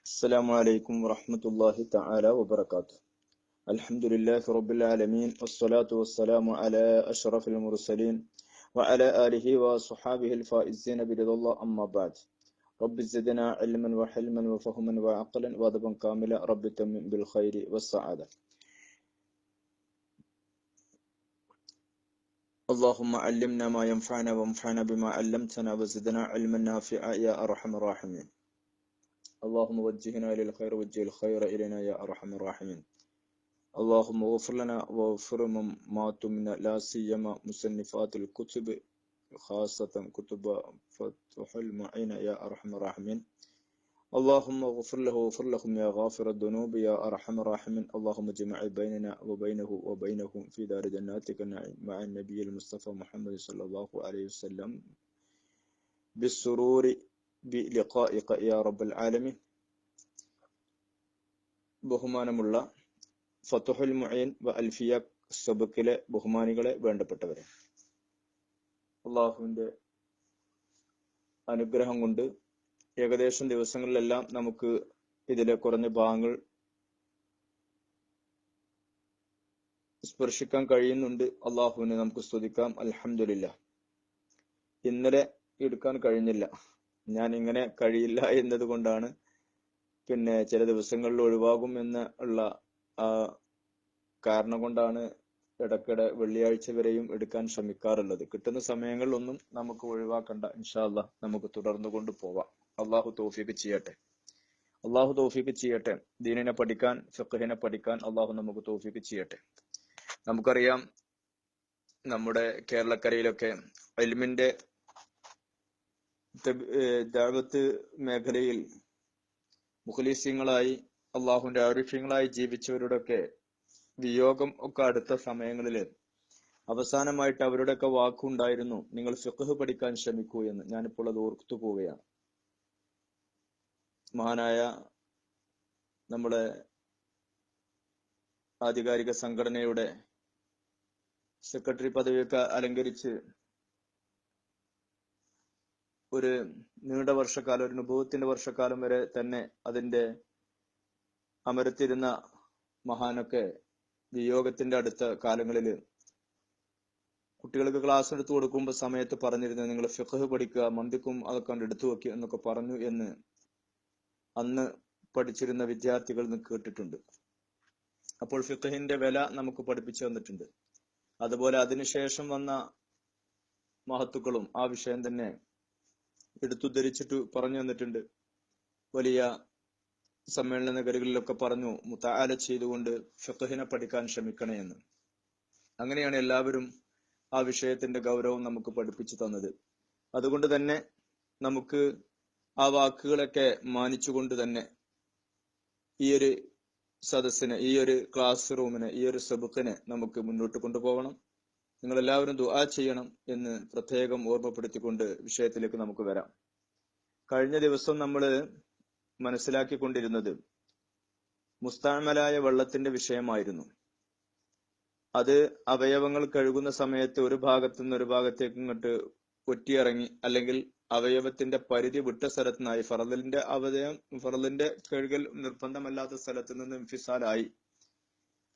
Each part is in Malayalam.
السلام عليكم ورحمة الله تعالى وبركاته. الحمد لله رب العالمين، والصلاة والسلام على أشرف المرسلين وعلى آله وصحابه الفائزين برضا الله، أما بعد. رب زدنا علما وحلما وفهما وعقلا وأدبا كاملا، رب تمم بالخير والسعادة. اللهم علمنا ما ينفعنا وانفعنا بما علمتنا وزدنا علما نافعا يا أرحم الراحمين. اللهم وجهنا للخير، وجه الخير إلينا يا أرحم الراحمين. اللهم اغفر لنا واغفر من مات منا، لا سيما مصنفات الكتب، خاصة كتب فتح المعين يا أرحم الراحمين. اللهم اغفر له واغفر لهم يا غافر الذنوب يا أرحم الراحمين. اللهم اجمع بيننا وبينه وبينهم في دار جناتك النعيم مع النبي المصطفى محمد صلى الله عليه وسلم بالسرور بلقائك يا رب العالمين. ബഹുമാനമുള്ള ഫതുഹുൽ മുഈൻ വ അൽഫിയ സബക്കിലെ ബഹുമാനികളെ, വേണ്ടപ്പെട്ടവരെ, അള്ളാഹുവിന്റെ അനുഗ്രഹം കൊണ്ട് ഏകദേശം ദിവസങ്ങളിലെല്ലാം നമുക്ക് ഇതിലെ കുറഞ്ഞ ഭാഗങ്ങൾ സ്പർശിക്കാൻ കഴിയുന്നുണ്ട്. അള്ളാഹുവിനെ നമുക്ക് സ്തുതിക്കാം. അൽഹംദുലില്ലാഹ്. ഇന്നലെ എടുക്കാൻ കഴിഞ്ഞില്ല. ഞാൻ ഇങ്ങനെ കഴിയില്ല എന്നതുകൊണ്ടാണ്, പിന്നെ ചില ദിവസങ്ങളിൽ ഒഴിവാകും എന്നുള്ള കാരണം കൊണ്ടാണ് ഇടയ്ക്കിടെ വെള്ളിയാഴ്ച വരെയും എടുക്കാൻ ശ്രമിക്കാറുള്ളത്. കിട്ടുന്ന സമയങ്ങളിലൊന്നും നമുക്ക് ഒഴിവാക്കണ്ട. ഇൻഷാ അല്ലാഹ് നമുക്ക് തുടർന്നു കൊണ്ട് പോവാം. അള്ളാഹു തൗഫീഖ് ചെയ്യട്ടെ. അള്ളാഹു തൗഫീഖ് ചെയ്യട്ടെ. ദീനിനെ പഠിക്കാൻ, ഫിഖ്ഹിനെ പഠിക്കാൻ അള്ളാഹു നമുക്ക് തൗഫീഖ് ചെയ്യട്ടെ. നമുക്കറിയാം, നമ്മുടെ കേരളക്കരയിലൊക്കെ ഇൽമിന്റെ ദഅവത്ത് മേഖലയിൽ മുഖ്ലിസീങ്ങളായി, അള്ളാഹുവിന്റെ ആരിഫ്യങ്ങളായി ജീവിച്ചവരുടെയൊക്കെ വിയോഗം ഒക്കെ അടുത്ത സമയങ്ങളില് അവസാനമായിട്ട് അവരുടെയൊക്കെ വാക്കുണ്ടായിരുന്നു, നിങ്ങൾ ഫിഖ്ഹ് പഠിക്കാൻ ശ്രമിക്കൂ എന്ന്. ഞാനിപ്പോൾ അത് ഓർത്തു പോവുകയാണ്. മഹാനായ നമ്മുടെ ആധികാരിക സംഘടനയുടെ സെക്രട്ടറി പദവിയൊക്കെ അലങ്കരിച്ച് ഒരു നീണ്ട വർഷക്കാലം, ഒരു നുബുവത്തിന്റെ വർഷക്കാലം വരെ തന്നെ അതിന്റെ അമരത്തിരുന്ന മഹാനൊക്കെ വിയോഗത്തിന്റെ അടുത്ത കാലങ്ങളില് കുട്ടികൾക്ക് ക്ലാസ് എടുത്തു കൊടുക്കുമ്പോൾ സമയത്ത് പറഞ്ഞിരുന്നത്, നിങ്ങൾ ഫിഖ്ഹ് പഠിക്കുക, മന്ദിക്കും അതൊക്കെ എടുത്തു വെക്കുക എന്നൊക്കെ പറഞ്ഞു എന്ന് അന്ന് പഠിച്ചിരുന്ന വിദ്യാർത്ഥികൾ നിന്ന് കേട്ടിട്ടുണ്ട്. അപ്പോൾ ഫിഖ്ഹിന്റെ വില നമുക്ക് പഠിപ്പിച്ചു തന്നിട്ടുണ്ട്. അതുപോലെ അതിനുശേഷം വന്ന മഹത്തുക്കളും ആ വിഷയം തന്നെ എടുത്തുദ്ധരിച്ചിട്ട് പറഞ്ഞു തന്നിട്ടുണ്ട്. വലിയ സമ്മേളന നഗരികളിലൊക്കെ പറഞ്ഞു, മുതആല ചെയ്തുകൊണ്ട് ഫിഖ്ഹിനെ പഠിക്കാൻ ശ്രമിക്കണേ എന്ന്. അങ്ങനെയാണ് എല്ലാവരും ആ വിഷയത്തിന്റെ ഗൗരവം നമുക്ക് പഠിപ്പിച്ചു തന്നത്. അതുകൊണ്ട് തന്നെ നമുക്ക് ആ വാക്കുകളൊക്കെ മാനിച്ചുകൊണ്ട് തന്നെ ഈ ഒരു സദസ്സിനെ, ഈ ഒരു ക്ലാസ് റൂമിനെ, ഈ ഒരു സബക്കിനെ നമുക്ക് മുന്നോട്ട് കൊണ്ടുപോകണം. നിങ്ങൾ എല്ലാവരും ദുആ ചെയ്യണം എന്ന് പ്രത്യേകം ഓർമ്മപ്പെടുത്തിക്കൊണ്ട് വിഷയത്തിലേക്ക് നമുക്ക് വരാം. കഴിഞ്ഞ ദിവസം നമ്മൾ മനസ്സിലാക്കിക്കൊണ്ടിരുന്നത് മുസ്തഅമലായ വെള്ളത്തിന്റെ വിഷയമായിരുന്നു. അത് അവയവങ്ങൾ കഴുകുന്ന സമയത്ത് ഒരു ഭാഗത്തു നിന്ന് ഒരു ഭാഗത്തേക്ക് ഇങ്ങോട്ട് ഒറ്റിയിറങ്ങി, അല്ലെങ്കിൽ അവയവത്തിന്റെ പരിധി വിട്ട സ്ഥലത്തു നിന്നായി, ഫറലിന്റെ കഴുകൽ നിർബന്ധമല്ലാത്ത സ്ഥലത്ത് നിന്ന് ഇൻഫിസാലായി.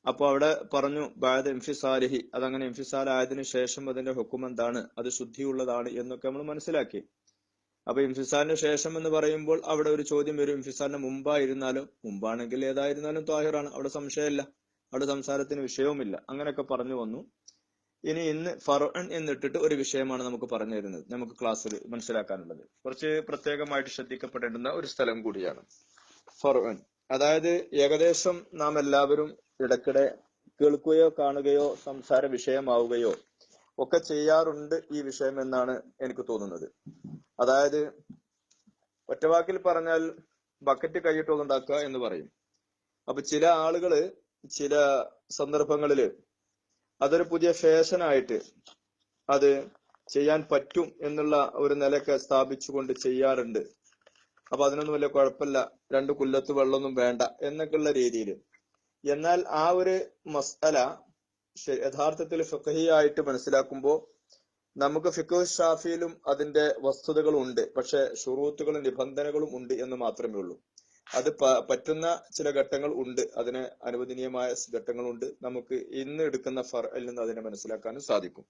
അപ്പൊ അവിടെ പറഞ്ഞു ബഅദ ഇൻഫിസാലിഹി, അതങ്ങനെ ഇൻഫിസാലായതിനു ശേഷം അതിന്റെ ഹുക്ം എന്താണ്, അത് ശുദ്ധിയുള്ളതാണ് എന്നൊക്കെ നമ്മൾ മനസ്സിലാക്കി. അപ്പൊ ഇൻഫിസാലിന് ശേഷം എന്ന് പറയുമ്പോൾ അവിടെ ഒരു ചോദ്യം വരും, ഇൻഫിസാലിന് മുമ്പായിരുന്നാലും, മുമ്പാണെങ്കിൽ ഏതായിരുന്നാലും ത്വാഹിറാണ്, അവിടെ സംശയമില്ല, അവിടെ സംസാരത്തിന് വിഷയവുമില്ല. അങ്ങനെയൊക്കെ പറഞ്ഞു വന്നു. ഇനി ഇന്ന് ഫർഉൻ എന്നിട്ടിട്ട് ഒരു വിഷയമാണ് നമുക്ക് പറഞ്ഞു തരുന്നത്, നമുക്ക് ക്ലാസ്സിൽ മനസ്സിലാക്കാനുള്ളത്. കുറച്ച് പ്രത്യേകമായിട്ട് ശ്രദ്ധിക്കപ്പെടേണ്ടുന്ന ഒരു സ്ഥലം കൂടിയാണ് ഫർഉൻ. അതായത് ഏകദേശം നാം എല്ലാവരും ഇടയ്ക്കിടെ കേൾക്കുകയോ കാണുകയോ സംസാര വിഷയമാവുകയോ ഒക്കെ ചെയ്യാറുണ്ട് ഈ വിഷയം എന്നാണ് എനിക്ക് തോന്നുന്നത്. അതായത് ഒറ്റവാക്കിൽ പറഞ്ഞാൽ ബക്കറ്റ് കൈയിട്ടുണ്ടാക്കുക എന്ന് പറയും. അപ്പൊ ചില ആളുകള് ചില സന്ദർഭങ്ങളില് അതൊരു പുതിയ ഫാഷനായിട്ട് അത് ചെയ്യാൻ പറ്റും എന്നുള്ള ഒരു നിലയൊക്കെ സ്ഥാപിച്ചുകൊണ്ട് ചെയ്യാറുണ്ട്. അപ്പൊ അതിനൊന്നും വലിയ കുഴപ്പമില്ല, 2 കുല്ലത്ത് വെള്ളമൊന്നും വേണ്ട എന്നൊക്കെയുള്ള രീതിയിൽ. എന്നാൽ ആ ഒരു മസ്അല യഥാർത്ഥത്തിൽ ഫിഖ്ഹിയായിട്ട് മനസ്സിലാക്കുമ്പോൾ നമുക്ക് ഫിഖ്ഹ് ഷാഫിയിലും അതിന്റെ വസ്തുതകളും ഉണ്ട്, പക്ഷെ ശുറൂത്തുകളും നിബന്ധനകളും ഉണ്ട് എന്ന് മാത്രമേ ഉള്ളൂ. അത് പറ്റുന്ന ചില ഘട്ടങ്ങൾ ഉണ്ട്, അതിന് അനുവദനീയമായ ഘട്ടങ്ങളുണ്ട്. നമുക്ക് ഇന്ന് എടുക്കുന്ന ഫർഇൽ നിന്ന് അതിനെ മനസ്സിലാക്കാനും സാധിക്കും.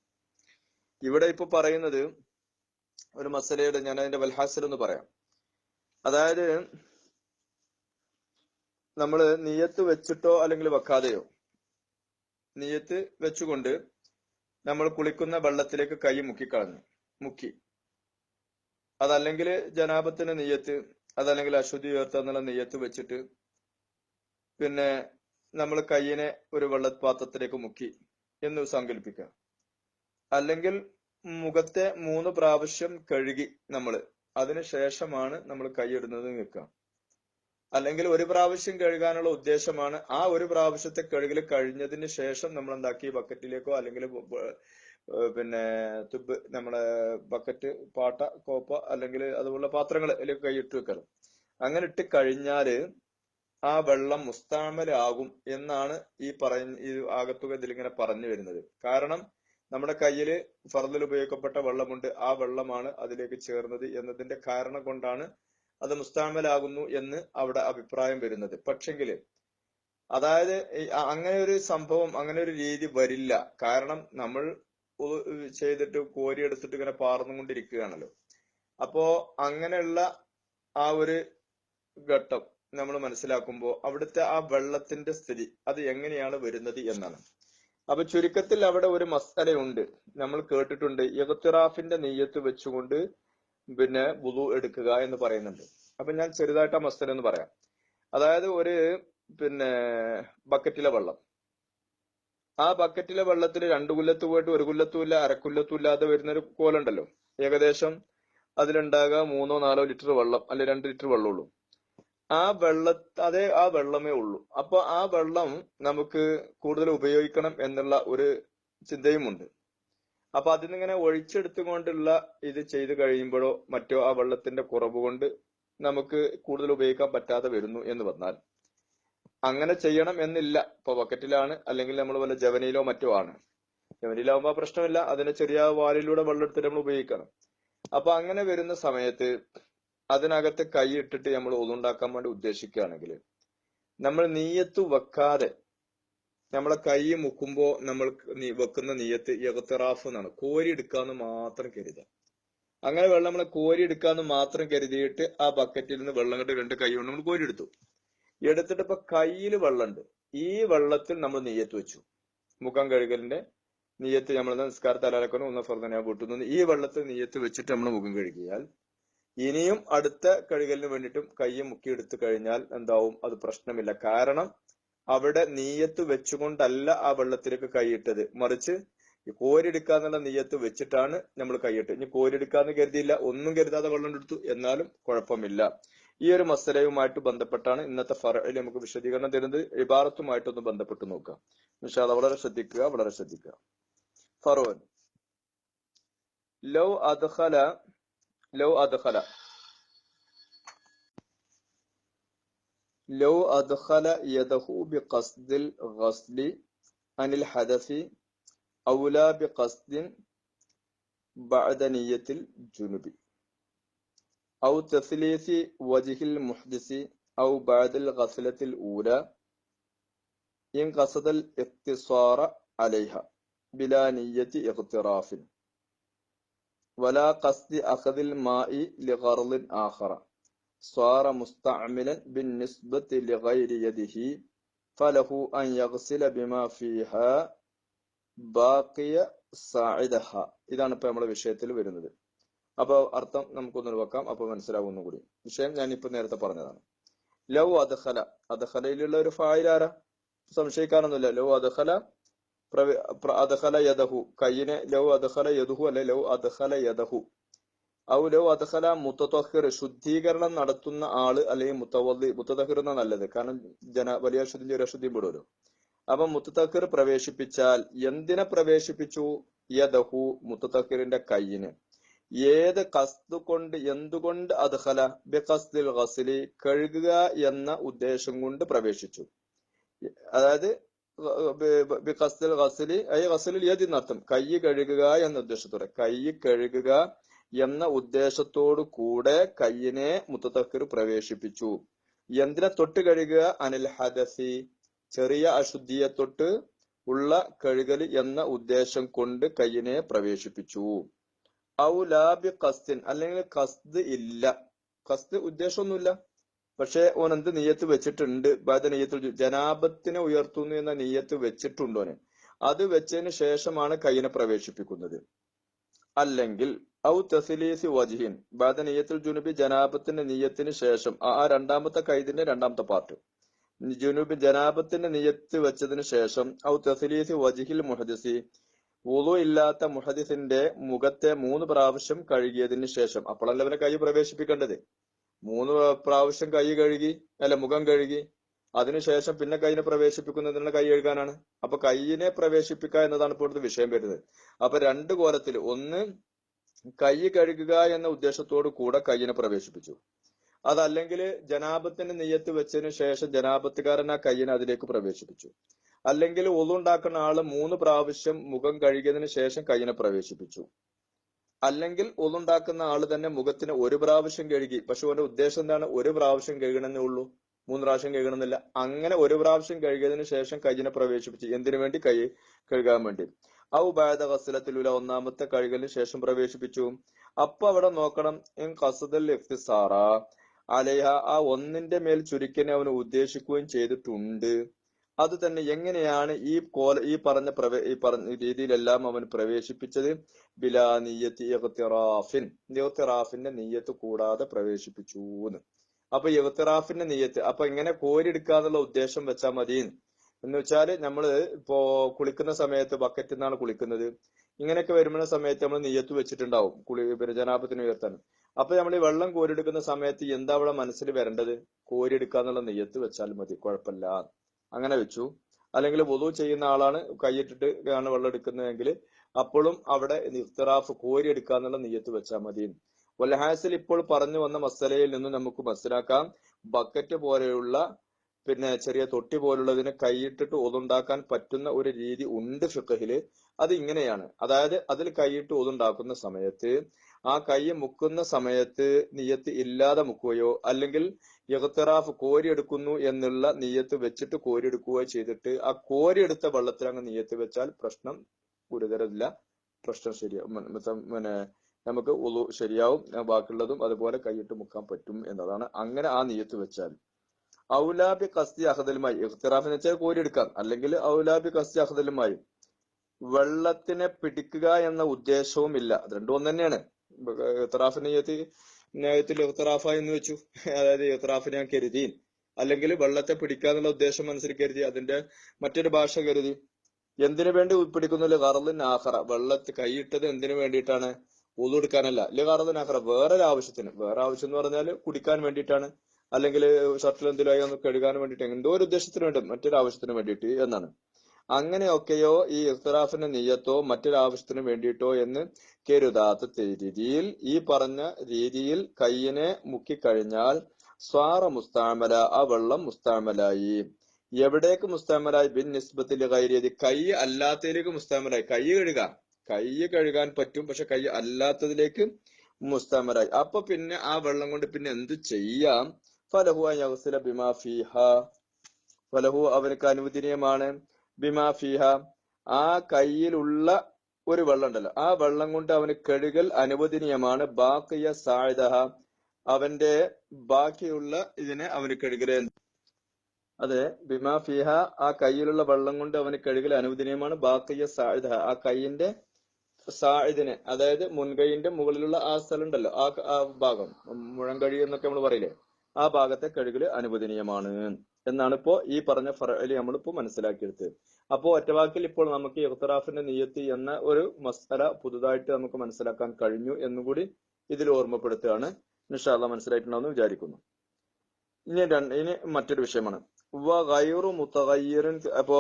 ഇവിടെ ഇപ്പൊ പറയുന്നത് ഒരു മസലയുടെ, ഞാൻ അതിന്റെ വൽഹാസൽ എന്ന് പറയാം. അതായത് നമ്മള് നിയത്ത് വെച്ചിട്ടോ അല്ലെങ്കിൽ വെക്കാതെയോ, നിയത്ത് വെച്ചുകൊണ്ട് നമ്മൾ കുളിക്കുന്ന വെള്ളത്തിലേക്ക് കൈ മുക്കി, അതല്ലെങ്കിൽ ജനാബത്തിന് നിയത്ത്, അതല്ലെങ്കിൽ അശുദ്ധി ഉയർത്തുന്നുള്ള നിയത്ത് വെച്ചിട്ട് പിന്നെ നമ്മൾ കയ്യിനെ ഒരു വെള്ളപാത്രത്തിലേക്ക് മുക്കി എന്ന് സങ്കല്പിക്കുക. അല്ലെങ്കിൽ മുഖത്തെ 3 പ്രാവശ്യം കഴുകി നമ്മൾ, അതിനുശേഷമാണ് നമ്മൾ കൈയിടുന്നത് നിൽക്കുക. അല്ലെങ്കിൽ ഒരു പ്രാവശ്യം കഴുകാനുള്ള ഉദ്ദേശമാണ്, ആ ഒരു പ്രാവശ്യത്തെ കഴുകൽ കഴിഞ്ഞതിന് ശേഷം നമ്മൾ എന്താക്കി ബക്കറ്റിലേക്കോ അല്ലെങ്കിൽ പിന്നെ തുബ്, നമ്മളെ ബക്കറ്റ്, പാട്ട, കോപ്പ അല്ലെങ്കിൽ അതുപോലുള്ള പാത്രങ്ങളിലേക്ക് കൈയിട്ട് വെക്കണം. അങ്ങനെ ഇട്ട് കഴിഞ്ഞാല് ആ വെള്ളം മുസ്താമലാകും എന്നാണ് ഈ ആകത്തുക ഇതിലിങ്ങനെ പറഞ്ഞു വരുന്നത്. കാരണം നമ്മുടെ കയ്യില് ഫർദിൽ ഉപയോഗിക്കപ്പെട്ട വെള്ളമുണ്ട്, ആ വെള്ളമാണ് അതിലേക്ക് ചേർന്നത് എന്നതിന്റെ കാരണം കൊണ്ടാണ് അത് മുസ്താമലാകുന്നു എന്ന് അവിടെ അഭിപ്രായം വരുന്നത്. പക്ഷെങ്കില് അതായത് അങ്ങനെ ഒരു സംഭവം, അങ്ങനെ ഒരു രീതി വരില്ല. കാരണം നമ്മൾ ചെയ്തിട്ട് കോരിയെടുത്തിട്ട് ഇങ്ങനെ പാർന്നുകൊണ്ടിരിക്കുകയാണല്ലോ. അപ്പോ അങ്ങനെയുള്ള ആ ഒരു ഘട്ടം നമ്മൾ മനസ്സിലാക്കുമ്പോൾ അവിടുത്തെ ആ വെള്ളത്തിന്റെ സ്ഥിതി അത് എങ്ങനെയാണ് വരുന്നത് എന്നാണ്. അപ്പൊ ചുരുക്കത്തിൽ അവിടെ ഒരു മസ്അലയുണ്ട്, നമ്മൾ കേട്ടിട്ടുണ്ട്, ഇഗ്തിറാഫിന്റെ നിയ്യത്ത് വെച്ചുകൊണ്ട് പിന്നെ വുളു എടുക്കുക എന്ന് പറയുന്നുണ്ട്. അപ്പൊ ഞാൻ ചെറുതായിട്ട് ആ മസ്അല എന്ന് പറയാം. അതായത് ഒരു പിന്നെ ബക്കറ്റിലെ വെള്ളം, ആ ബക്കറ്റിലെ വെള്ളത്തിൽ 2 കുല്ലത്ത് പോയിട്ട് 1 കുല്ലത്തും ഇല്ല, അരക്കുല്ലത്തും ഇല്ലാതെ വരുന്നൊരു കോലുണ്ടല്ലോ. ഏകദേശം അതിലുണ്ടാകുക 3-4 ലിറ്റർ വെള്ളം, അല്ലെ 2 ലിറ്റർ വെള്ളമുള്ളൂ. ആ വെള്ളമേ ഉള്ളൂ. അപ്പൊ ആ വെള്ളം നമുക്ക് കൂടുതൽ ഉപയോഗിക്കണം എന്നുള്ള ഒരു ചിന്തയുമുണ്ട്. അപ്പൊ അതിന്നിങ്ങനെ ഒഴിച്ചെടുത്തുകൊണ്ടുള്ള ഇത് ചെയ്ത് കഴിയുമ്പോഴോ മറ്റോ ആ വെള്ളത്തിന്റെ കുറവ് കൊണ്ട് നമുക്ക് കൂടുതൽ ഉപയോഗിക്കാൻ പറ്റാതെ വരുന്നു എന്ന് വന്നാൽ അങ്ങനെ ചെയ്യണം എന്നില്ല. ഇപ്പൊ ബക്കറ്റിലാണ്, അല്ലെങ്കിൽ നമ്മൾ വല്ല ജവനയിലോ മറ്റോ ആണ്. ജവനയിലാവുമ്പോ പ്രശ്നമില്ല, അതിന് ചെറിയ വാലിലൂടെ വെള്ളം എടുത്തിട്ട് നമ്മൾ ഉപയോഗിക്കണം. അപ്പൊ അങ്ങനെ വരുന്ന സമയത്ത് അതിനകത്ത് കൈ ഇട്ടിട്ട് നമ്മൾ ഒതുണ്ടാക്കാൻ വേണ്ടി ഉദ്ദേശിക്കുകയാണെങ്കിൽ നമ്മൾ നീയത്ത് വെക്കാതെ നമ്മളെ കൈ മുക്കുമ്പോ നമ്മൾ വെക്കുന്ന നീയത്ത് ഇഗ്തിറാഫ് എന്നാണ്, കോരി എടുക്കാന്ന് മാത്രം കരുതുക. അങ്ങനെ വെള്ളം നമ്മളെ കോരി എടുക്കാന്ന് മാത്രം കരുതിയിട്ട് ആ ബക്കറ്റിൽ നിന്ന് വെള്ളം കണ്ട് 2 കൈ കൊണ്ട് നമ്മൾ കോരി എടുത്തിട്ട് ഇപ്പൊ കയ്യിൽ വെള്ളമുണ്ട്, ഈ വെള്ളത്തിൽ നമ്മൾ നീയത്ത് വെച്ചു. മുഖം കഴുകലിന്റെ നീയത്ത് നമ്മൾ നിസ്കാരത്തെ അലാലക്കണം ഒന്ന് ഫർദന കൂട്ടുന്നു, ഈ വെള്ളത്തിൽ നീയത്ത് വെച്ചിട്ട് നമ്മൾ മുഖം കഴുകിയാൽ ഇനിയും അടുത്ത കഴുകലിന് വേണ്ടിയിട്ടും കൈ മുക്കിയെടുത്തു കഴിഞ്ഞാൽ എന്താവും, അത് പ്രശ്നമില്ല. കാരണം അവിടെ നീയത്ത് വെച്ചുകൊണ്ടല്ല ആ വെള്ളത്തിലേക്ക് കൈയിട്ടത്, മറിച്ച് കോരിയെടുക്കാന്നുള്ള നീയത്ത് വെച്ചിട്ടാണ് നമ്മൾ കൈയിട്ട്. ഇനി കോരിയെടുക്കാന്ന് കരുതിയില്ല, ഒന്നും കരുതാതെ വെള്ളം എടുത്തു, എന്നാലും കുഴപ്പമില്ല. ഈ ഒരു മസലയുമായിട്ട് ബന്ധപ്പെട്ടാണ് ഇന്നത്തെ ഫർഇൽ നമുക്ക് വിശദീകരണം തരുന്നത്. ഇബാറത്തുമായിട്ടൊന്ന് ബന്ധപ്പെട്ട് നോക്കാം ഇൻഷാ അല്ലാഹ്. വളരെ ശ്രദ്ധിക്കുക. ഫറോൻ ലൗ അദ്ഖല യദഹു ബിഖസ്ദിൽ ഗസ്ലി അനിൽ ഹദസി ഔലാ ബിഖസ്ദിൻ ബഅദ നിയ്യത്തിൽ ജുനുബി ഔ തസ്ലീസി വജ്ഹിൽ മുഹ്ദിസി ഔ ബഅദൽ ഗസ്ലത്തിൽ ഊല ഇൻ ഖസദൽ ഇഖ്തിസാറ അലൈഹ ബിലാ നിയ്യത്തി ഇഖ്തിറാഫിൻ വലാ ഖസ്ദി അഖദിൽ മാഇ ലിഗർളിൻ ആഖറ صار مستعملا بالنسبة لغير يده فله أن يغسل بما فيها باقي ساعدها. ഇതാണ് ഇപ്പൊ നമ്മുടെ വിഷയത്തിൽ വരുന്നത്. അപ്പൊ അർത്ഥം നമുക്കൊന്ന് വെക്കാം, അപ്പൊ മനസ്സിലാവുന്നു കൂടി. വിഷയം ഞാനിപ്പോ നേരത്തെ പറഞ്ഞതാണ്. ലൗ അദ്ഖലയിലുള്ള ഒരു ഫായിൽ ആരാ, സംശയിക്കാനൊന്നുമില്ല. ലൗ അദ്ഖല യദഹു, കയ്യിനെ ലൗ അദ്ഖല യദഹു അല്ലെ ലൗ അദ്ഖല യദഹു. ഔ ലൗ അദ്ഖല മുത്തതഹിർ, ശുദ്ധീകരണം നടത്തുന്ന ആള്, അല്ലെങ്കിൽ മുത്തതഹിർ എന്ന നല്ലത്, കാരണം വലിയ അശുദ്ധിയും ചെറിയ അശുദ്ധിയും പെടുമല്ലോ. അപ്പൊ മുത്തതഹിർ പ്രവേശിപ്പിച്ചാൽ എന്തിനെ പ്രവേശിപ്പിച്ചു? യദഹു, മുത്തതഹിറിന്റെ കയ്യിന്. ഏത് ഖസ്ദ് കൊണ്ട്, എന്തുകൊണ്ട്? അദ്ഖല ബിഖസ്ദിൽ ഗസ്ലി, കഴുകുക എന്ന ഉദ്ദേശം കൊണ്ട് പ്രവേശിച്ചു. അതായത് ബിഖസ്ദിൽ ഗസ്ലി ഐ ഗസ്ലിൽ യദി എന്നർത്ഥം, കൈ കഴുകുക എന്ന ഉദ്ദേശത്തോടെ, കൈ കഴുകുക എന്ന ഉദ്ദേശത്തോടു കൂടെ കയ്യിനെ മുത്തതഹിർ പ്രവേശിപ്പിച്ചു. എന്തിനെ തൊട്ട് കഴുകുക? അനിൽ ഹദസി, ചെറിയ അശുദ്ധിയെ തൊട്ട് ഉള്ള കഴുകൽ എന്ന ഉദ്ദേശം കൊണ്ട് കയ്യിനെ പ്രവേശിപ്പിച്ചു. ഔ ലാബി ഖസ്ദിൻ, അല്ലെങ്കിൽ ഖസ്ദ് ഇല്ല, ഖസ്ദ് ഉദ്ദേശമൊന്നുമില്ല, പക്ഷെ ഓൻ എന്ത് നീയത്ത് വെച്ചിട്ടുണ്ട്? ബാദ നീയത്തിൽ ജനാബത്തിനെ ഉയർത്തുന്നു എന്ന നീയത്ത് വെച്ചിട്ടുണ്ടോന്, അത് വെച്ചതിന് ശേഷമാണ് കയ്യിനെ പ്രവേശിപ്പിക്കുന്നത്. അല്ലെങ്കിൽ ഔ തസ്ലീസി വജ്ഹിൻ ബാദ നീയത്തുൽ ജുനുബി, ജനാബത്തിന്റെ നീയത്തിന് ശേഷം, ആ രണ്ടാമത്തെ കൈദിന്റെ രണ്ടാമത്തെ പാർട്ട്, ജുനുബി ജനാബത്തിന്റെ നീയത്ത് വെച്ചതിന് ശേഷം, ഔ തസ്ലീസി വജ്ഹിൽ മുഹദിസി, വുളു ഇല്ലാത്ത മുഹദിസിന്റെ മുഖത്തെ 3 പ്രാവശ്യം കഴുകിയതിന് ശേഷം. അപ്പോഴല്ല അവനെ കൈ പ്രവേശിപ്പിക്കേണ്ടത്. 3 പ്രാവശ്യം കൈ കഴുകി, അല്ല മുഖം കഴുകി, അതിനുശേഷം പിന്നെ കൈയിനെ പ്രവേശിപ്പിക്കുന്നതിനുള്ള കൈ കഴുകാനാണ്. അപ്പൊ കൈയിനെ പ്രവേശിപ്പിക്കുക എന്നതാണ് ഇപ്പോഴത്തെ വിഷയം വരുന്നത്. അപ്പൊ 2 കോലത്തിൽ, ഒന്ന് കൈ കഴുകുക എന്ന ഉദ്ദേശത്തോടു കൂടെ കൈയിനെ പ്രവേശിപ്പിച്ചു, അതല്ലെങ്കിൽ ജനാബത്തിന്റെ നെയ്യത്ത് വെച്ചതിന് ശേഷം ജനാബത്തുകാരൻ ആ കയ്യിനെ അതിലേക്ക് പ്രവേശിപ്പിച്ചു, അല്ലെങ്കിൽ ഒളുണ്ടാക്കുന്ന ആള് 3 പ്രാവശ്യം മുഖം കഴുകിയതിനു ശേഷം കയ്യിനെ പ്രവേശിപ്പിച്ചു, അല്ലെങ്കിൽ ഒളുണ്ടാക്കുന്ന ആള് തന്നെ മുഖത്തിന് 1 പ്രാവശ്യം കഴുകി, പക്ഷെ അവന്റെ ഉദ്ദേശം എന്താണ്? 1 പ്രാവശ്യം കഴുകണമെന്നേ ഉള്ളൂ, 3 പ്രാവശ്യം കഴുകണമെന്നില്ല. അങ്ങനെ 1 പ്രാവശ്യം കഴുകിയതിനു ശേഷം കയ്യിനെ പ്രവേശിപ്പിച്ചു. എന്തിനു വേണ്ടി? കൈ കഴുകാൻ വേണ്ടി. ഔ ബാദ ഖസ്ലത്തിലൂല, ഒന്നാമത്തെ കഴുകലിന് ശേഷം പ്രവേശിപ്പിച്ചു. അപ്പൊ അവിടെ നോക്കണം, ഖസ്ദൽ ഇഖ്തിസാറ അലൈഹ, ആ ഒന്നിന്റെ മേൽ ചുരുക്കനെ അവന് ഉദ്ദേശിക്കുകയും ചെയ്തിട്ടുണ്ട്. അത് തന്നെ എങ്ങനെയാണ് ഈ പറഞ്ഞ രീതിയിലെല്ലാം അവൻ പ്രവേശിപ്പിച്ചത്? ബിലാ നിയ്യത്തി ഇഖ്തിറാഫിൻ, ഇഖ്തിറാഫിന്റെ നിയ്യത്ത് കൂടാതെ പ്രവേശിപ്പിച്ചു എന്ന്. അപ്പൊ ഇഖ്തിറാഫിന്റെ നിയ്യത്ത്, അപ്പൊ ഇങ്ങനെ കോരിയെടുക്കാന്നുള്ള ഉദ്ദേശം വെച്ചാൽ മതി എന്ന് വെച്ചാല്, നമ്മള് ഇപ്പോ കുളിക്കുന്ന സമയത്ത് ബക്കറ്റിൽ നിന്നാണ് കുളിക്കുന്നത്, ഇങ്ങനെയൊക്കെ വരുന്ന സമയത്ത് നമ്മൾ നിയ്യത്ത് വെച്ചിട്ടുണ്ടാവും ജനാബത്തിന് ഉയർത്താൻ. അപ്പൊ നമ്മൾ ഈ വെള്ളം കോരിയെടുക്കുന്ന സമയത്ത് എന്താ അവിടെ മനസ്സിൽ വരേണ്ടത്? കോരിയെടുക്കാന്നുള്ള നിയ്യത്ത് വെച്ചാൽ മതി, കുഴപ്പമില്ല. അങ്ങനെ വെച്ചു. അല്ലെങ്കിൽ വുളു ചെയ്യുന്ന ആളാണ് കൈയിട്ടിട്ട് ആണ് വെള്ളം എടുക്കുന്നതെങ്കിൽ അപ്പോഴും അവിടെ ഇഖ്തിറാഫ് കോരിയെടുക്കാന്നുള്ള നിയ്യത്ത് വെച്ചാൽ മതി. വൽഹാസിൽ ഇപ്പോൾ പറഞ്ഞു വന്ന മസലയിൽ നിന്ന് നമുക്ക് മനസ്സിലാക്കാം, ബക്കറ്റ് പോലെയുള്ള ചെറിയ തൊട്ടി പോലുള്ളതിന് കൈയിട്ടിട്ട് ഒതുണ്ടാക്കാൻ പറ്റുന്ന ഒരു രീതി ഉണ്ട് ഫിഖഹില്. അത് ഇങ്ങനെയാണ്, അതായത് അതിൽ കൈയിട്ട് ഒതുണ്ടാക്കുന്ന സമയത്ത് ആ കൈ മുക്കുന്ന സമയത്ത് നിയ്യത്ത് ഇല്ലാതെ മുക്കുകയോ, അല്ലെങ്കിൽ ഇഖ്തിറാഫ് കോരിയെടുക്കുന്നു എന്നുള്ള നിയ്യത്ത് വെച്ചിട്ട് കോരിയെടുക്കുകയോ ചെയ്തിട്ട് ആ കോരിയെടുത്ത വെള്ളത്തിൽ അങ്ങ് നിയ്യത്ത് വെച്ചാൽ പ്രശ്നം ഗുരുതരമില്ല, പ്രശ്നം ശരിയാവും, നമുക്ക് ഉളു ശരിയാവും, ബാക്കിയുള്ളതും അതുപോലെ കൈയിട്ട് മുക്കാൻ പറ്റും എന്നതാണ്. അങ്ങനെ ആ നിയ്യത്ത് വെച്ചാൽ ഔലാബി കസ്തി അഹദലുമായി, ഇഖ്തിറാഫിന് വെച്ചാൽ കോരിയെടുക്കാം, അല്ലെങ്കിൽ ഔലാബി കസ്തി അഹദലുമായി, വെള്ളത്തിനെ പിടിക്കുക എന്ന ഉദ്ദേശവും ഇല്ല. അത് രണ്ടും ഒന്ന് തന്നെയാണ്. ഇഖ്തിറാഫിന് ന്യായത്തിൽ ഇഖ്തിറാഫ എന്ന് വെച്ചു, അതായത് ഇഖ്തിറാഫിനെ ഞാൻ കരുതി, അല്ലെങ്കിൽ വെള്ളത്തെ പിടിക്കാന്നുള്ള ഉദ്ദേശം മനസ്സിൽ കരുതി, അതിന്റെ മറ്റൊരു ഭാഷ കരുതി. എന്തിനു വേണ്ടി പിടിക്കുന്നില്ല? ഖറദിൻ ആഖറ, വെള്ളത്തിൽ കൈയിട്ടത് എന്തിനു വേണ്ടിയിട്ടാണ്? വുളു എടുക്കാനല്ല. ഇല്ല ഖറദിൻ ആഖറ, വേറൊരു ആവശ്യത്തിന്. വേറെ ആവശ്യം എന്ന് പറഞ്ഞാൽ കുടിക്കാൻ വേണ്ടിയിട്ടാണ്, അല്ലെങ്കിൽ ഷർട്ടിൽ എന്തെങ്കിലും ഒന്ന് കഴുകാൻ വേണ്ടിയിട്ട്, എന്തോ ഒരു ഉദ്ദേശത്തിന് വേണ്ടി, മറ്റൊരു ആവശ്യത്തിന് വേണ്ടിയിട്ട് എന്നാണ്. അങ്ങനെയൊക്കെയോ ഈ ഇഖ്തിറാഫിന്റെ നിയ്യത്തോ മറ്റൊരു ആവശ്യത്തിന് വേണ്ടിയിട്ടോ എന്ന് കരുതാത്ത രീതിയിൽ, ഈ പറഞ്ഞ രീതിയിൽ കയ്യിനെ മുക്കിക്കഴിഞ്ഞാൽ സ്വാറ മുസ്താമല, ആ വെള്ളം മുസ്താമലായി. എവിടേക്ക് മുസ്താമലായി? ബിൻ നിസ്ബത്തിൽ ഗൈരി, കൈ അല്ലാത്തതിലേക്ക് മുസ്താമലായി. കൈ കഴുകാൻ പറ്റും, പക്ഷെ കൈ അല്ലാത്തതിലേക്ക് മുസ്താമലായി. അപ്പൊ പിന്നെ ആ വെള്ളം കൊണ്ട് പിന്നെ എന്ത് ചെയ്യാം? ഫലഹു യഗ്സില ബിമാ ഫീഹ, ഫലഹു അവനക്ക് അനുവദനീയമാണ്, ബിമാ ഫീഹ, ആ കയ്യിലുള്ള ഒരു വെള്ളം ഉണ്ടല്ലോ, ആ വെള്ളം കൊണ്ട് അവന് കഴുകൽ അനുവദനീയമാണ്. ബാക്കിയ സായിദഹ, അവന്റെ ബാക്കിയുള്ള ഇതിനെ അവന് കഴുകൽ. അതെ, ബിമാ ഫീഹ, ആ കയ്യിലുള്ള വെള്ളം കൊണ്ട് അവന് കഴുകൽ അനുവദനീയമാണ്. ബാക്കിയ സായിദഹ, ആ കയ്യിന്റെ സായിദിനെ, അതായത് മുൻകൈയിന്റെ മുകളിലുള്ള ആ സ്ഥലം ഉണ്ടല്ലോ, ആ ഭാഗം, മുഴങ്കഴി എന്നൊക്കെ നമ്മൾ പറയില്ലേ, ആ ഭാഗത്തെ കഴുകൽ അനുവദനീയമാണ് എന്നാണ് ഇപ്പോ ഈ പറഞ്ഞ ഫറഅലി നമ്മളിപ്പോ മനസ്സിലാക്കിയെടുത്തത്. അപ്പോ ഒറ്റവാക്കിൽ ഇപ്പോൾ നമുക്ക് ഇഖ്തിറാഫിന്റെ നിയ്യത്ത് എന്ന ഒരു മസ്അല പുതുതായിട്ട് നമുക്ക് മനസ്സിലാക്കാൻ കഴിഞ്ഞു എന്നുകൂടി ഇതിൽ ഓർമ്മപ്പെടുത്തുകയാണ്. ഇൻഷാ അല്ലാഹ് മനസ്സിലായിട്ടുണ്ടാവുമെന്ന് വിചാരിക്കുന്നു. ഇനി മറ്റൊരു വിഷയമാണ് ഗൈറു മുതഗയ്യിറിൻ. അപ്പോ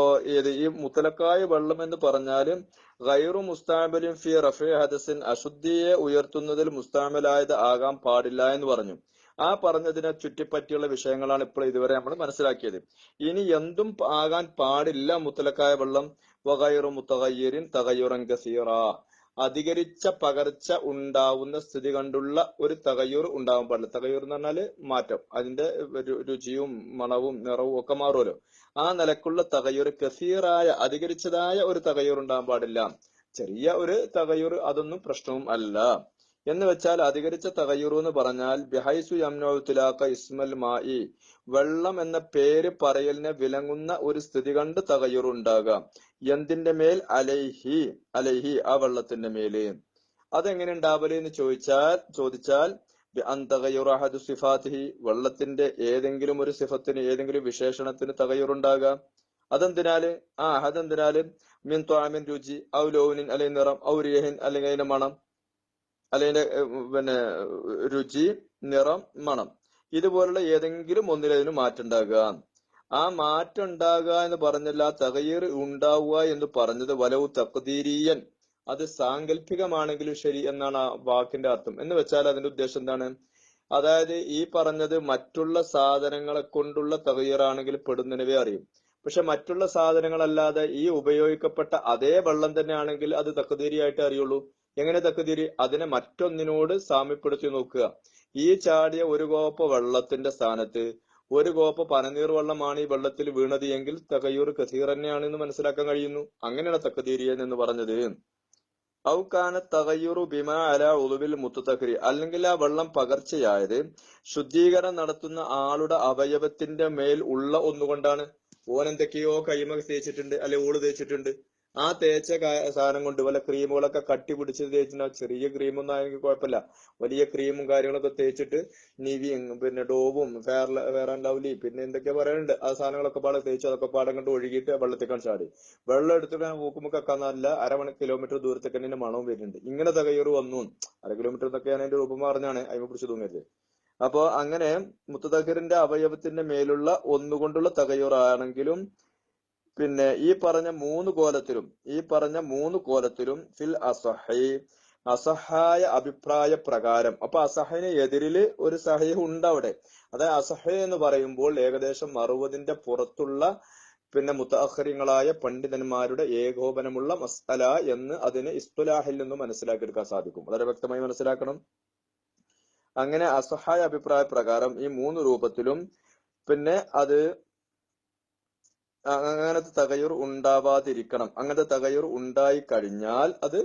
ഈ മുത്തലക്കായ വെള്ളം എന്ന് പറഞ്ഞാല് ഗൈറു മുസ്താമലിൻ ഫി റഫി ഹദസിൻ, അശുദ്ധിയെ ഉയർത്തുന്നതിൽ മുസ്താമലായത് ആകാൻ പാടില്ല എന്ന് പറഞ്ഞു. ആ പറഞ്ഞതിനെ ചുറ്റിപ്പറ്റിയുള്ള വിഷയങ്ങളാണ് ഇപ്പോൾ ഇതുവരെ നമ്മൾ മനസ്സിലാക്കിയത്. ഇനി എന്തും ആകാൻ പാടില്ല മുത്തലക്കായ വെള്ളം. വഗൈറു മുതഗയ്യിറിൻ തഗയ്യുറൻ കസീറ, അധികരിച്ച പകർച്ച ഉണ്ടാവുന്ന സ്ഥിതി കണ്ടുള്ള ഒരു തകയ്യൂർ ഉണ്ടാവാൻ പാടില്ല. തകയ്യൂർ എന്ന് പറഞ്ഞാല് മാറ്റം, അതിന്റെ രുചിയും മണവും നിറവും ഒക്കെ മാറുമല്ലോ. ആ നിലക്കുള്ള തകയ്യൂർ, കസീറായ അധികരിച്ചതായ ഒരു തകയ്യൂർ ഉണ്ടാവാൻ പാടില്ല. ചെറിയ ഒരു തകയ്യൂർ അതൊന്നും പ്രശ്നവും അല്ല. എന്ന് വെച്ചാൽ അധികരിച്ച തകയ്യൂർ എന്ന് പറഞ്ഞാൽ ബിഹൈസു യംനഉ ഇസ്മൽ മായി, വെള്ളം എന്ന പേര് പറയലിനെ വിലങ്ങുന്ന ഒരു സ്ഥിതി കണ്ട് തകയ്യൂർ ഉണ്ടാകാം. എന്തിന്റെ മേൽ? അലൈഹി, അലൈഹി ആ വെള്ളത്തിന്റെ മേല്. അതെങ്ങനെ ഉണ്ടാവല് എന്ന് ചോദിച്ചാൽ സിഫാത്തിഹി, വെള്ളത്തിന്റെ ഏതെങ്കിലും ഒരു സിഫത്തിന്, ഏതെങ്കിലും വിശേഷണത്തിന് തകയ്യൂറുണ്ടാകാം. അതെന്തിനാല്? അതെന്തിനാല്? മിൻ ത്വാമിൻ രുചി, ഔ ലൗനിൻ അല്ലെങ്കിൽ നിറം, ഔ റിയഹിൻ അല്ലെങ്കിൽ അതിന്റെ മണം, അല്ലെങ്കിൽ പിന്നെ രുചി, നിറം, മണം, ഇതുപോലുള്ള ഏതെങ്കിലും ഒന്നിലതിന് മാറ്റം ഉണ്ടാകുക. ആ മാറ്റം ഉണ്ടാകുക എന്ന് പറഞ്ഞല്ല, തഗയ്യിർ ഉണ്ടാവുക എന്ന് പറഞ്ഞത് വലവു തഖ്ദീരിയൻ, അത് സാങ്കല്പികമാണെങ്കിലും ശരി എന്നാണ് ആ വാക്കിന്റെ അർത്ഥം. എന്ന് വെച്ചാൽ അതിന്റെ ഉദ്ദേശം എന്താണ്? അതായത് ഈ പറഞ്ഞത് മറ്റുള്ള സാധനങ്ങളെ കൊണ്ടുള്ള തഗയ്യിറാണെങ്കിൽ പെടുന്നതിനവേ അറിയും. പക്ഷെ മറ്റുള്ള സാധനങ്ങളല്ലാതെ ഈ ഉപയോഗിക്കപ്പെട്ട അതേ വെള്ളം തന്നെ ആണെങ്കിൽ അത് തഖ്ദീരിയായിട്ട് അറിയുള്ളൂ. എങ്ങനെ തഖ്ദീരി? അതിനെ മറ്റൊന്നിനോട് സാമ്യപ്പെടുത്തി നോക്കുക. ഈ ചാടിയ ഒരു കോപ്പ വെള്ളത്തിന്റെ സ്ഥാനത്ത് ഒരു കോപ്പ പനനീർ വെള്ളമാണ് ഈ വെള്ളത്തിൽ വീണത് എങ്കിൽ തഗയ്യൂർ കസീർ തന്നെയാണ് എന്ന് മനസ്സിലാക്കാൻ കഴിയുന്നു. അങ്ങനെയാണ് തഖ്ദീരിയൻ എന്ന് പറഞ്ഞത്. ഔകാന തഗയ്യുറു ബിമാ അല ഉളുവിൽ മുത്തതഖരി, അല്ലെങ്കിൽ ആ വെള്ളം പകർച്ചയായത് ശുദ്ധീകരണം നടത്തുന്ന ആളുടെ അവയവത്തിന്റെ മേൽ ഉള്ള ഒന്നുകൊണ്ടാണ്. ഓൻ എന്തൊക്കെയോ കൈമ തേച്ചിട്ടുണ്ട്, അല്ലെ ഓള് തേച്ചിട്ടുണ്ട്. ആ തേച്ച സാധനം കൊണ്ട് വല്ല ക്രീമുകളൊക്കെ കട്ടി പിടിച്ച് തേച്ചിട്ടുണ്ടോ? ചെറിയ ക്രീമൊന്നും ആയെങ്കിൽ കുഴപ്പമില്ല. വലിയ ക്രീമും കാര്യങ്ങളൊക്കെ തേച്ചിട്ട് നിവിയും പിന്നെ ഡോവും ഫെയർ ആൻഡ് ലവ്ലി പിന്നെ എന്തൊക്കെയാ പറയാനുണ്ട്, ആ സാധനങ്ങളൊക്കെ പാടെ തേച്ച് അതൊക്കെ പാടം കണ്ട് ഒഴുകിയിട്ട് വെള്ളത്തേക്കാണ് ചാടി. വെള്ളം എടുത്തിട്ട് മൂക്കുമുക്കൊക്കെ നല്ല കിലോമീറ്റർ ദൂരത്തേക്ക് തന്നെ മണവും വരുന്നുണ്ട്. ഇങ്ങനെ തകയ്യൂർ വന്നു. 1/2 കിലോമീറ്റർ എന്നൊക്കെയാണ് അതിന്റെ രൂപം പറഞ്ഞാണ് അതിനെ പിടിച്ച് തൂങ്ങരുത്. അപ്പോ അങ്ങനെ മുത്തതഖിറിന്റെ അവയവത്തിന്റെ മേലുള്ള ഒന്നുകൊണ്ടുള്ള തകയ്യൂർ ആണെങ്കിലും പിന്നെ ഈ പറഞ്ഞ മൂന്ന് കോലത്തിലും ഫിൽ അസഹി, അസഹായ അഭിപ്രായ പ്രകാരം. അപ്പൊ അസഹിന് എതിരില് ഒരു സഹീഹ് ഉണ്ട് അവിടെ. അതായത് അസഹ എന്ന് പറയുമ്പോൾ ഏകദേശം 60ന്റെ പുറത്തുള്ള പിന്നെ മുത്തഅഖിറിങ്ങളായ പണ്ഡിതന്മാരുടെ ഏകോപനമുള്ള മസ്അല എന്ന് അതിന് ഇസ്തുലാഹിൽ നിന്ന് മനസ്സിലാക്കിയെടുക്കാൻ സാധിക്കും. വളരെ വ്യക്തമായി മനസ്സിലാക്കണം. അങ്ങനെ അസഹായ അഭിപ്രായ പ്രകാരം ഈ 3 രൂപത്തിലും പിന്നെ അത് അങ്ങനത്തെ തകയ്യൂർ ഉണ്ടാവാതിരിക്കണം. അങ്ങനത്തെ തകയ്യൂർ ഉണ്ടായി കഴിഞ്ഞാൽ അത്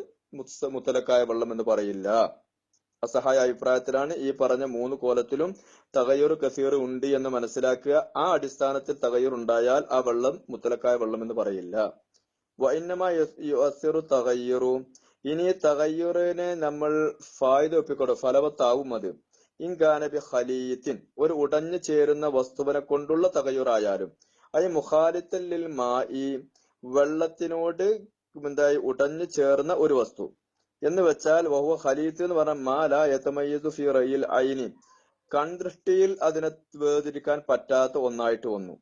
മുത്തലക്കായ വെള്ളം എന്ന് പറയില്ല. അസഹായ അഭിപ്രായത്തിലാണ് ഈ പറഞ്ഞ 3 കോലത്തിലും തകയ്യൂർ കസീർ ഉണ്ട് എന്ന് മനസ്സിലാക്കുക. ആ അടിസ്ഥാനത്തിൽ തകയ്യൂർ ഉണ്ടായാൽ ആ വെള്ളം മുത്തലക്കായ വെള്ളം എന്ന് പറയില്ല. വഇന്നമാ യുഅസ്സിറു തഗയ്യുറു, ഇനി തകയ്യൂറിനെ നമ്മൾ ഫായിദ ഒപ്പിക്കോട്ടെ, ഫലവത്താവും അത്. ഇൻകാന ബി ഖലീത്തിൻ, ഒരു ഉടഞ്ഞു ചേരുന്ന വസ്തുവിനെ കൊണ്ടുള്ള തകയ്യൂർ ആയാലും, മുഖാലിത്തൻ ലിൽ മായി, വെള്ളത്തിനോട് എന്തായി ഉടഞ്ഞു ചേർന്ന ഒരു വസ്തു എന്ന് വെച്ചാൽ വഹുവ ഖലീത്ത് എന്ന് പറഞ്ഞാൽ മാ ലാ യതമയ്യസു ഫി റയിൽ ഐനി, കൺദൃഷ്ടിയിൽ അതിനെ വേർതിരിക്കാൻ പറ്റാത്ത ഒന്നായിട്ട് വന്നു.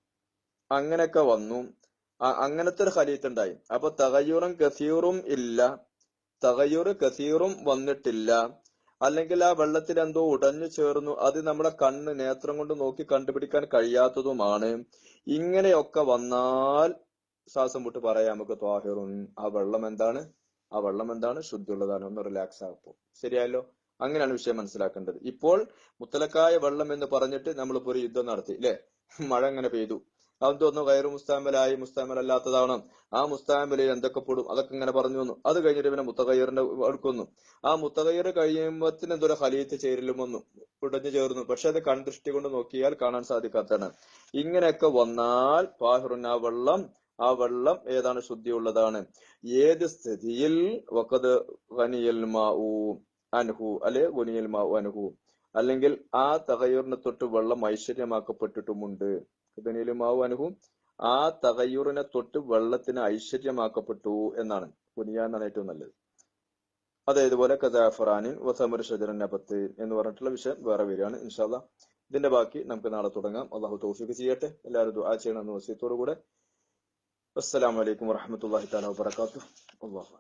അങ്ങനെയൊക്കെ വന്നു, അങ്ങനത്തെ ഒരു ഖലീത്ത് ഉണ്ടായി. അപ്പൊ തഗയ്യൂറും കസീറും ഇല്ല, തഗയ്യൂർ കസീറും വന്നിട്ടില്ല. അല്ലെങ്കിൽ ആ വെള്ളത്തിൽ എന്തോ ഉടഞ്ഞു ചേർന്നു, അത് നമ്മുടെ നേത്രം കൊണ്ട് നോക്കി കണ്ടുപിടിക്കാൻ കഴിയാത്തതുമാണ്. ഇങ്ങനെയൊക്കെ വന്നാൽ ശ്വാസം വിട്ട് പറയാം നമുക്ക് ത്വാഹിറുൻ, ആ വെള്ളം എന്താണ്? ശുദ്ധിയുള്ളതാണ്. ഒന്ന് റിലാക്സ് ആകപ്പോ ശരിയല്ലോ. അങ്ങനെയാണ് വിഷയം മനസ്സിലാക്കേണ്ടത്. ഇപ്പോൾ മുത്തലക്കായ വെള്ളം എന്ന് പറഞ്ഞിട്ട് നമ്മളിപ്പോ ഒരു യുദ്ധം നടത്തി അല്ലെ, മഴ ഇങ്ങനെ പെയ്തു, അതൊന്നും കയറ് മുസ്താമലായി മുസ്താമലല്ലാത്തതാണ്. ആ മുസ്താമലിൽ എന്തൊക്കെ പെടും അതൊക്കെ ഇങ്ങനെ പറഞ്ഞു വന്നു. അത് കഴിഞ്ഞിട്ട് പിന്നെ മുത്തകയ്യറിന്റെ എടുക്കുന്നു. ആ മുത്തകയ്യർ കഴിയുമ്പോത്തിന് എന്തൊരു ഖലീത്ത് ചേരലും വന്നു, ഉടഞ്ഞു ചേർന്നു. പക്ഷെ അത് കൺദൃഷ്ടി കൊണ്ട് നോക്കിയാൽ കാണാൻ സാധിക്കാത്തതാണ്. ഇങ്ങനെയൊക്കെ വന്നാൽ ത്വാഹിറുൻ, ആ വെള്ളം ഏതാണ്? ശുദ്ധിയുള്ളതാണ്. ഏത് സ്ഥിതിയിൽ? വഖദ് ഗനിയൽ മാഉ അൻഹു, അല്ലെ ഗുനിയൽ മാഉ അൻഹു, അല്ലെങ്കിൽ ആ തഗയ്യൂറിനെ തൊട്ട് വെള്ളം ഐശ്വര്യമാക്കപ്പെട്ടിട്ടുമുണ്ട്. ഗനിയലുമാവു അനുഹു, ആ തഗയ്യൂറിനെ തൊട്ട് വെള്ളത്തിന് ഐശ്വര്യമാക്കപ്പെട്ടു എന്നാണ്. ഗുനിയ എന്നാണ് ഏറ്റവും നല്ലത്. അതേതുപോലെ കദാഫറാനിൻ വസമർ ഷജറൻ നബത്ത് എന്ന് പറഞ്ഞിട്ടുള്ള വിഷയം വേറെ വരികയാണ്. ഇൻഷാ അല്ലാഹ് ഇതിന്റെ ബാക്കി നമുക്ക് നാളെ തുടങ്ങാം. അള്ളാഹു തൗഫീഖ് ചെയ്യട്ടെ. എല്ലാവരും ദുആ ചെയ്യണമെന്ന് വസിയത്തോടു കൂടെ അസ്സലാമു അലൈക്കും വറഹ്മത്തുള്ളാഹി തആല വബറകാതുഹു. അല്ലാഹു